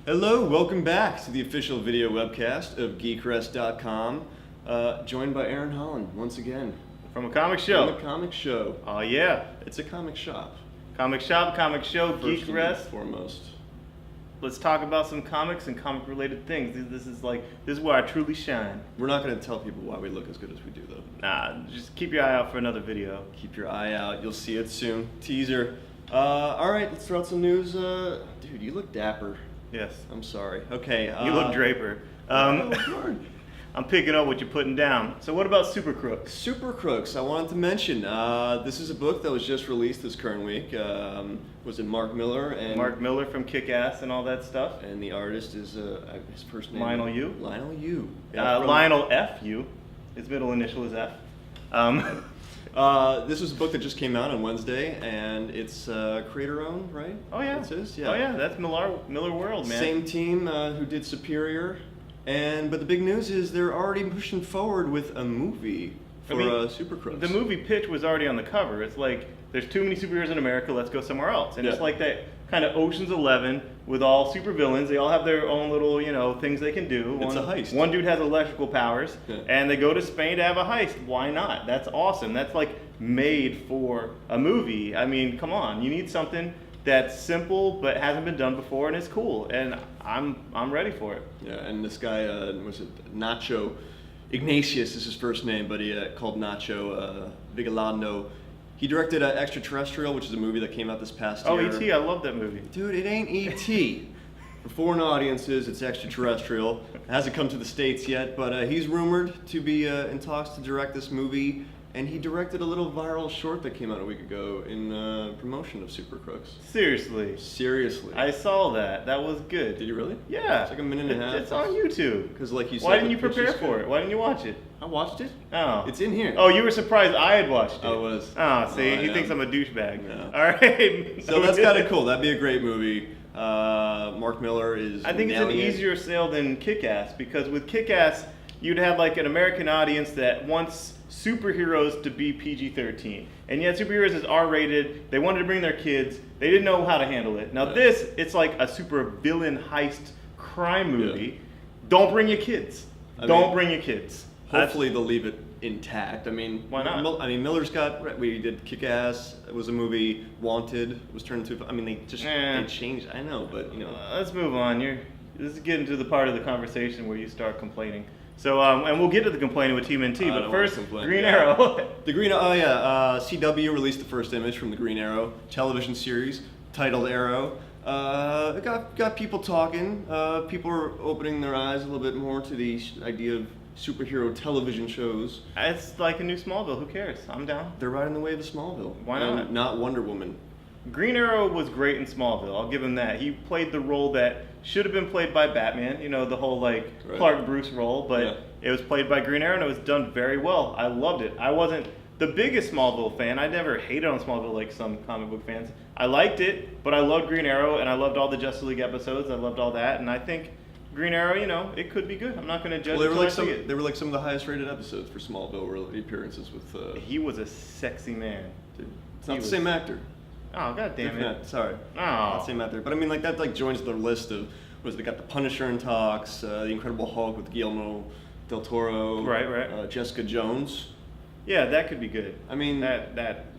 Hello, welcome back to the official video webcast of GeekRest.com. Joined by Aaron Holland once again. From a comic show. From a comic show. Oh yeah. It's a comic shop. Comic shop, comic show, GeekRest. Foremost. Let's talk about some comics and comic related things. This is where I truly shine. We're not going to tell people why we look as good as we do though. Nah, just keep your eye out for another video. Keep your eye out, you'll see it soon. Teaser. Alright, let's throw out some news. Dude, you look dapper. Yes. I'm sorry. Okay. You look Draper. I'm picking up what you're putting down. So what about Supercrooks? Supercrooks, I wanted to mention. This is a book that was just released this current week. Was it Mark Millar? Mark Millar from Kick-Ass and all that stuff. And the artist is, his first name? Lionel Yu. Lionel Yu. Yeah, Lionel F. Yu. His middle initial is F. This was a book that just came out on Wednesday, and it's creator-owned, right? Oh yeah. It is? Yeah. Oh yeah, that's Miller World, man. Same team who did Superior. But the big news is they're already pushing forward with a movie for Supercrooks. The movie pitch was already on the cover. It's like, there's too many superheroes in America, let's go somewhere else. And it's like that kind of Ocean's 11 with all supervillains. They all have their own little, things they can do. It's a heist. One dude has electrical powers, and they go to Spain to have a heist. Why not? That's awesome. That's like made for a movie. I mean, come on. You need something that's simple but hasn't been done before and it's cool, and I'm ready for it. Yeah, and this guy was it Nacho Ignatius is his first name, but he called Nacho Vigilando. He directed Extraterrestrial, which is a movie that came out this past year. Oh, E.T., I love that movie. Dude, it ain't E.T. For foreign audiences, it's Extraterrestrial. It hasn't come to the States yet, but he's rumored to be in talks to direct this movie. And he directed a little viral short that came out a week ago in promotion of Supercrooks. Seriously? Seriously. I saw that. That was good. Did you really? Yeah. It's like a minute and a half. It's on YouTube. Because like you said, why didn't you prepare for it? Why didn't you watch it? I watched it. Oh. It's in here. Oh, you were surprised I had watched it. I was. Oh, see, he thinks I'm a douchebag. Yeah. All right. So that's kind of cool. That'd be a great movie. Mark Millar is. I think it's an easier sale than Kick-Ass, because with Kick-Ass, you'd have like an American audience that wants superheroes to be PG-13, and yet superheroes is R-rated. They wanted to bring their kids. They didn't know how to handle it. Now this, it's like a super villain heist crime movie. Yeah. Don't bring your kids. Don't bring your kids. Hopefully they'll leave it intact. I mean, why not? Millar's got. We did Kick-Ass. It was a movie. Wanted was turned into. I mean, they just they changed. I know, but let's move on. This is getting to the part of the conversation where you start complaining. So, and we'll get to the complaining with TMNT, but first, Green Arrow. The Green Arrow, CW released the first image from the Green Arrow television series titled Arrow. It got people talking. People are opening their eyes a little bit more to the idea of superhero television shows. It's like a new Smallville. Who cares? I'm down. They're riding the wave of Smallville. Why not? Not Wonder Woman. Green Arrow was great in Smallville. I'll give him that. He played the role that should have been played by Batman, the whole Clark Bruce role, but it was played by Green Arrow and it was done very well. I loved it. I wasn't the biggest Smallville fan. I never hated on Smallville like some comic book fans. I liked it, but I loved Green Arrow and I loved all the Justice League episodes. I loved all that, and I think Green Arrow, it could be good. I'm not going to judge it until I see it. They were like some of the highest rated episodes for Smallville, were the appearances with... He was a sexy man. Dude, it's not the same actor. Oh, god damn it. Sorry. Oh. Not the same actor. But I mean, that joins the list of, they got the Punisher in talks, the Incredible Hulk with Guillermo del Toro. Right. Jessica Jones. Yeah, that could be good. I mean, they're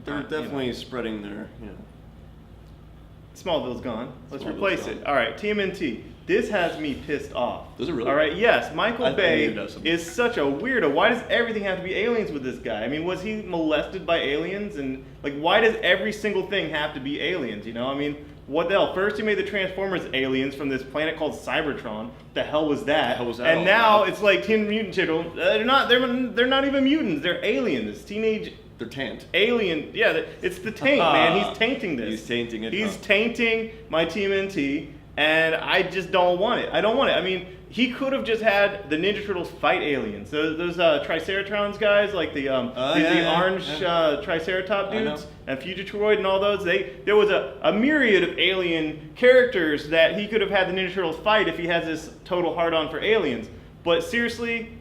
definitely spreading their, Smallville's gone. Let's replace it. All right, TMNT. This has me pissed off. Does it really? All right, yes. Michael Bay is such a weirdo. Why does everything have to be aliens with this guy? I mean, was he molested by aliens? And, why does every single thing have to be aliens, I mean, what the hell? First he made the Transformers aliens from this planet called Cybertron. What the hell was that? And now it's like Teenage Mutant Turtles. They're not even mutants. They're aliens. They're taint. Alien, yeah, it's the taint, man. He's tainting this. He's tainting it. He's tainting my TMNT, and I just don't want it. I don't want it. I mean, he could have just had the Ninja Turtles fight aliens. Those Triceratrons guys, like the orange Triceratop dudes, and Fugitoid and all those. There was a myriad of alien characters that he could have had the Ninja Turtles fight if he has this total hard-on for aliens. But seriously,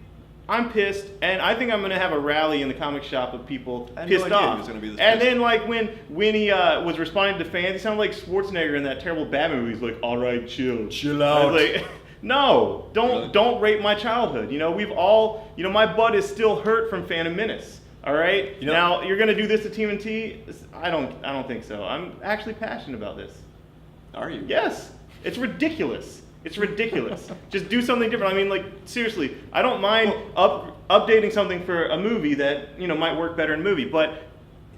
I'm pissed, and I think I'm gonna have a rally in the comic shop of people I had pissed no idea he off. was gonna be this And pissed. then like when he was responding to fans, he sounded like Schwarzenegger in that terrible Batman movie. He's like, "All right, chill, Chill I out." was like, no, Really? don't rape my childhood. You know, we've all, you know, my butt is still hurt from Phantom Menace. All right. You know- Now you're gonna do this to TMNT? I don't think so. I'm actually passionate about this. Are you? Yes, it's ridiculous. It's ridiculous. Just do something different. I mean, like, seriously, I don't mind updating something for a movie that, you know, might work better in a movie, but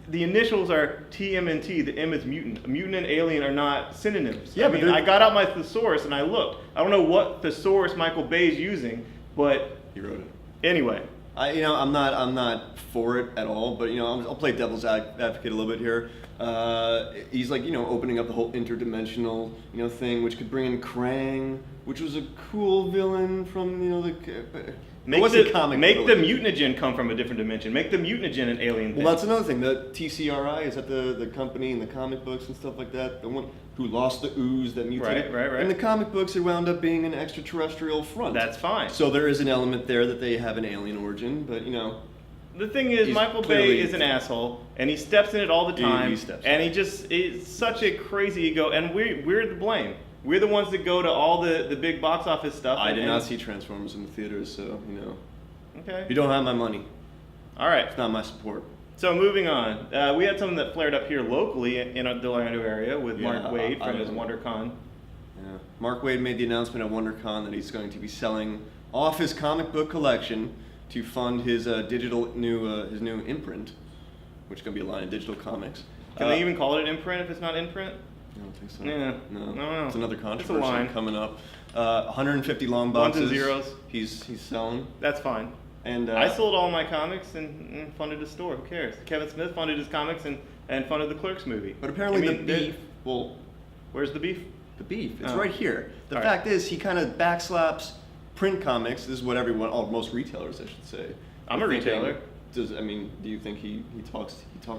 the initials are TMNT. The M is mutant. Mutant and alien are not synonyms. Yeah, I but mean, I got out my thesaurus and I looked. I don't know what thesaurus Michael Bay is using, but He wrote it. anyway. I'm not for it at all, but I'll play devil's advocate a little bit here. He's like opening up the whole interdimensional thing, which could bring in Krang, which was a cool villain from the. Make comic the villain. mutagen come from a different dimension. Make the mutagen an alien thing. Well, that's another thing. The TCRI is that the company in the comic books and stuff like that. The one who lost the ooze that mutated. Right. In the comic books, it wound up being an extraterrestrial front. That's fine. So there is an element there that they have an alien origin, but The thing is, He's Michael Bay clearly- is an asshole, and he steps in it all the time. He steps and he just is such a crazy ego, and we're the blame. We're the ones that go to all the big box office stuff. I did and- not see Transformers in the theaters, so Okay. you don't have my money. All right. It's not my support. So moving on, we had something that flared up here locally in the Orlando area with Mark Yeah, Waid I from his don't- WonderCon. Yeah. Mark Waid made the announcement at WonderCon that he's going to be selling off his comic book collection to fund his his new imprint, which is going to be a line of digital comics. Can they even call it an imprint if it's not in print? I don't think so. Yeah. No. It's another It's a controversy line. coming up. 150 long Ones and boxes. zeros. He's selling. That's fine. And I sold all my comics and funded a store. Who cares? Kevin Smith funded his comics and funded the Clerks movie. But apparently I mean, the beef. Well, Where's the beef? the beef. It's Oh. right here. The All right. fact is, he kind of backslaps print comics. This is what most retailers, I should say. I'm a are thinking. retailer. Do you think he talks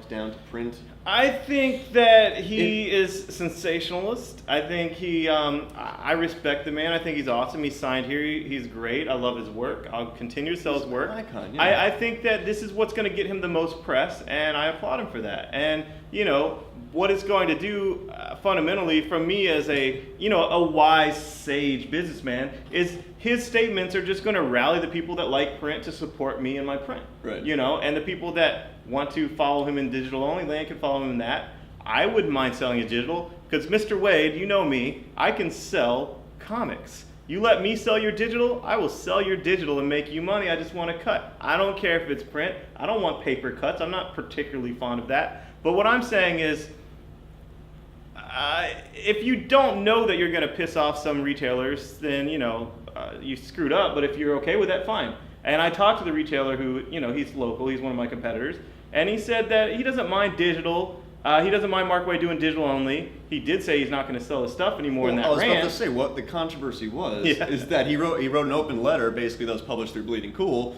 down to print? I think that he is sensationalist. I think I respect the man. I think he's awesome. He's signed here. He's great. I love his work. I'll continue to sell his He's work. an icon, yeah. I think that this is what's going to get him the most press, and I applaud him for that. And, what it's going to do fundamentally from me as a wise, sage businessman is his statements are just going to rally the people that like print to support me and my print. Right. And the people that want to follow him in digital only, they can follow him in that. I wouldn't mind selling a digital because Mr. Waid, you know me, I can sell comics. You let me sell your digital, I will sell your digital and make you money. I just want to cut. I don't care if it's print. I don't want paper cuts. I'm not particularly fond of that. But what I'm saying is, if you don't know that you're going to piss off some retailers, then you screwed up. But if you're okay with that, fine. And I talked to the retailer who, he's local. He's one of my competitors, and he said that he doesn't mind digital. He doesn't mind Mark Waid doing digital only. He did say he's not going to sell his stuff anymore in that I was rant. about to say what the controversy was Yeah. is that he wrote an open letter, basically that was published through Bleeding Cool,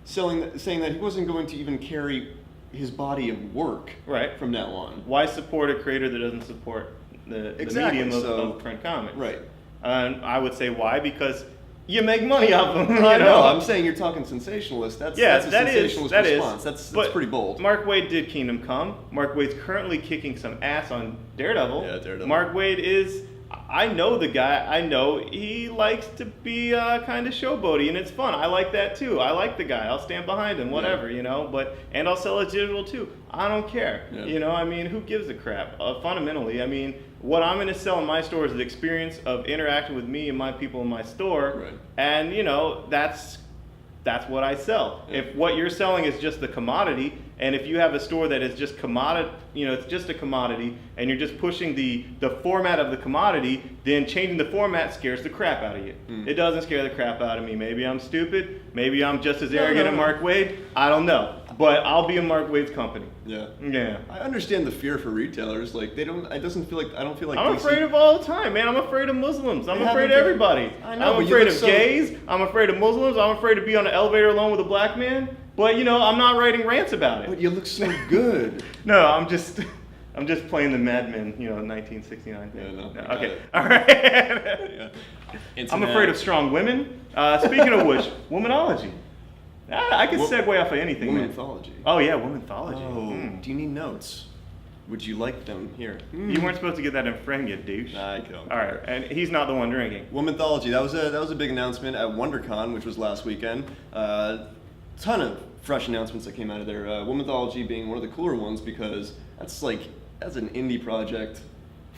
saying that he wasn't going to even carry his body of work Right. from now on. Why support a creator that doesn't support the Exactly, medium so- of print comics? Right. And I would say why? Because you make money off them. I know. I'm saying you're talking sensationalist. That's a sensationalist that response. is. That's But pretty bold. Mark Waid did Kingdom Come. Mark Waid's currently kicking some ass on Daredevil. Yeah, Daredevil. Mark Waid is. I know the guy. I know he likes to be kind of showboaty, and it's fun. I like that too. I like the guy. I'll stand behind him, whatever, and I'll sell it digital too. I don't care. Yeah. Who gives a crap? Fundamentally, what I'm going to sell in my store is the experience of interacting with me and my people in my store, Right. and that's what I sell. Yeah. If what you're selling is just the commodity, and if you have a store that is just commodity, it's just a commodity, and you're just pushing the format of the commodity, then changing the format scares the crap out of you. It doesn't scare the crap out of me. Maybe I'm stupid. Maybe I'm just as arrogant as Mark Waid. I don't know. But I'll be in Mark Waid's company. Yeah. Yeah. I understand the fear for retailers. Like I don't feel like I'm afraid of all the time, man. I'm afraid of Muslims. I'm They afraid of haven't- everybody. I know, I'm but you afraid look of so- gays. I'm afraid of Muslims. I'm afraid to be on an elevator alone with a black man. But I'm not writing rants about it. But you look so good. No, I'm just playing the Mad Men, 1969 thing. Yeah, no, No, I got okay, it. all right. Yeah. I'm afraid of strong women. Speaking of which, Womanthology. I can segue off of anything, man. Womanthology. Oh yeah, Womanthology. Oh, do you need notes? Would you like them here? You weren't supposed to get that in frame, you douche. I don't. All right, and he's not the one drinking. Womanthology. That was a big announcement at WonderCon, which was last weekend. Ton of fresh announcements that came out of there. Womanthology being one of the cooler ones because that's an indie project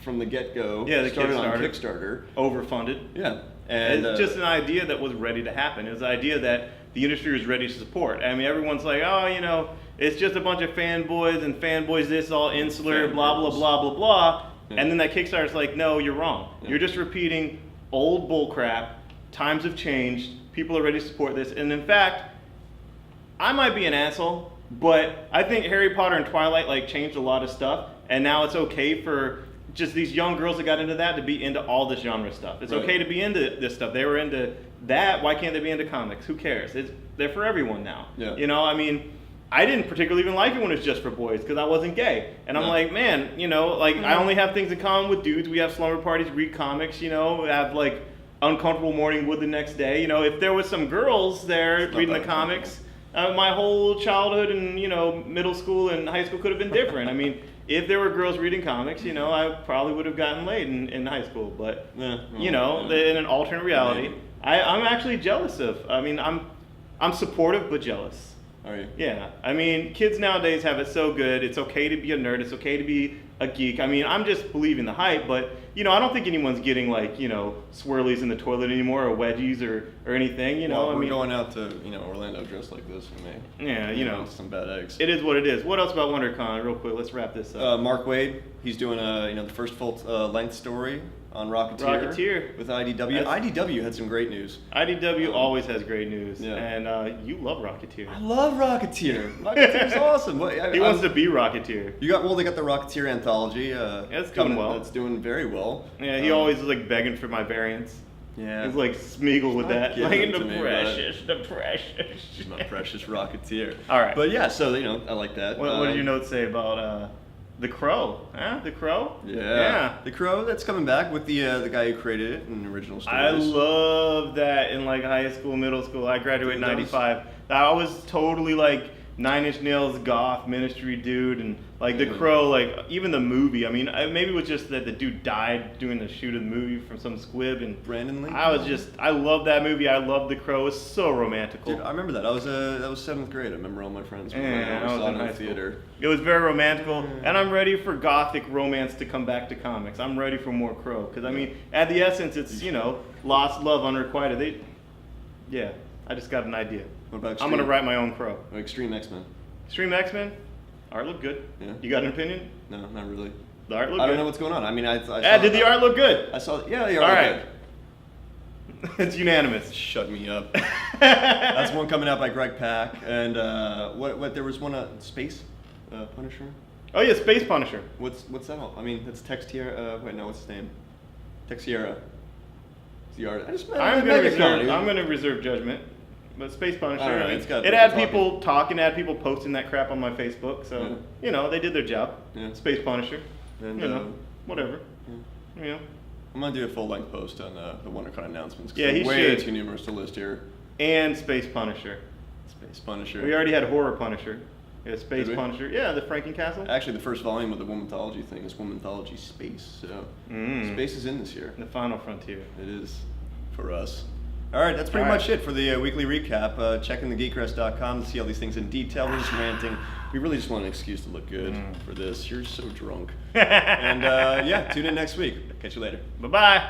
from the get-go. Yeah, the started on Kickstarter. Kickstarter. Overfunded. Yeah, and it's just an idea that was ready to happen. It was an idea that the industry was ready to support. I mean, everyone's like, oh, it's just a bunch of fanboys and fanboys this, all insular, blah, blah, blah, blah, blah. Yeah. And then that Kickstarter's like, no, you're wrong. Yeah. You're just repeating old bullcrap. Times have changed. People are ready to support this. And in fact, I might be an asshole, but I think Harry Potter and Twilight changed a lot of stuff. And now it's okay for just these young girls that got into that to be into all this genre stuff. It's okay to be into this stuff. They were into that. Why can't they be into comics? Who cares? They're for everyone now. Yeah. I mean, I didn't particularly even like it when it was just for boys because I wasn't gay. And I'm like, man, I only have things in common with dudes. We have slumber parties, read comics, have uncomfortable morning wood the next day. If there was some girls there reading the comics, my whole childhood and, middle school and high school could have been different. I mean, if there were girls reading comics, I probably would have gotten laid in high school. But, in an alternate reality, I'm actually jealous of. I mean, I'm supportive but jealous. Are you? Yeah. I mean, kids nowadays have it so good. It's okay to be a nerd. It's okay to be a geek. I mean, I'm just believing the hype, but, I don't think anyone's getting, swirlies in the toilet anymore or wedgies or anything, Well, I we're mean, going out to, Orlando dressed like this for me. Yeah, Some bad eggs. it is what it is. What else about WonderCon? Real quick, let's wrap this up. Mark Waid, he's doing the first full length story on Rocketeer with IDW. IDW had some great news. IDW always has great news, Yeah. and you love Rocketeer. I love Rocketeer. Rocketeer's awesome. He wants to be Rocketeer. They got the Rocketeer anthology. It's doing well. That's doing very well. Yeah, he always is begging for my variants. Yeah. He's Smeagol with that. giving The them to me, precious, the precious. My precious Rocketeer. All right. But yeah, so I like that. What did your notes say about the Crow? Huh? The Crow? Yeah. The Crow, that's coming back with the guy who created it in the original stories. I love that in high school, middle school. I graduated in 95. I was totally 9 Inch Nails goth ministry dude, and the Crow, even the movie. I mean, maybe it was just that the dude died doing the shoot of the movie from some squib, and Brandon Lee. I love that movie. I love the Crow. It's so romantical. Dude, I remember that. That was 7th grade. I remember all my friends were Yeah, I was saw it in in high the school. theater. It was very romantical, and I'm ready for gothic romance to come back to comics. I'm ready for more Crow, because I mean, at the essence, it's lost love, unrequited. I just got an idea. What about I'm Extreme? gonna write my own Crow. Extreme X-Men. Extreme X-Men, art looked good. Yeah. You got an opinion? No, not really. The art looked I good. don't know what's going on. I mean, I saw Did the art look good? I saw. Yeah, the All art. right. It's unanimous. Shut me up. That's one coming out by Greg Pak, and what? There was one Space Punisher. Oh yeah, Space Punisher. What's that all? I mean, that's Texiera. Wait, no, what's his name? Texiera. It's the art. I'm gonna reserve judgment. But Space Punisher, All right, I mean, it's got it had people people talking, it had people posting that crap on my Facebook, so they did their job. Yeah. Space Punisher, And whatever. I'm gonna do a full length post on the WonderCon announcements. 'Cause Yeah, he they're way should. too numerous to list here. And Space Punisher. Space Punisher. We already had Horror Punisher. Yeah, Space Did we? Punisher. Yeah, the Franken-Castle. Actually, the first volume of the Womanthology thing is Womanthology Space. So Space is in this year. The Final Frontier. It is for us. All right, that's pretty All right. much it for the weekly recap. Check in the GeekRest.com to see all these things in detail. We're just ranting. We really just want an excuse to look good for this. You're so drunk. And tune in next week. Catch you later. Bye-bye.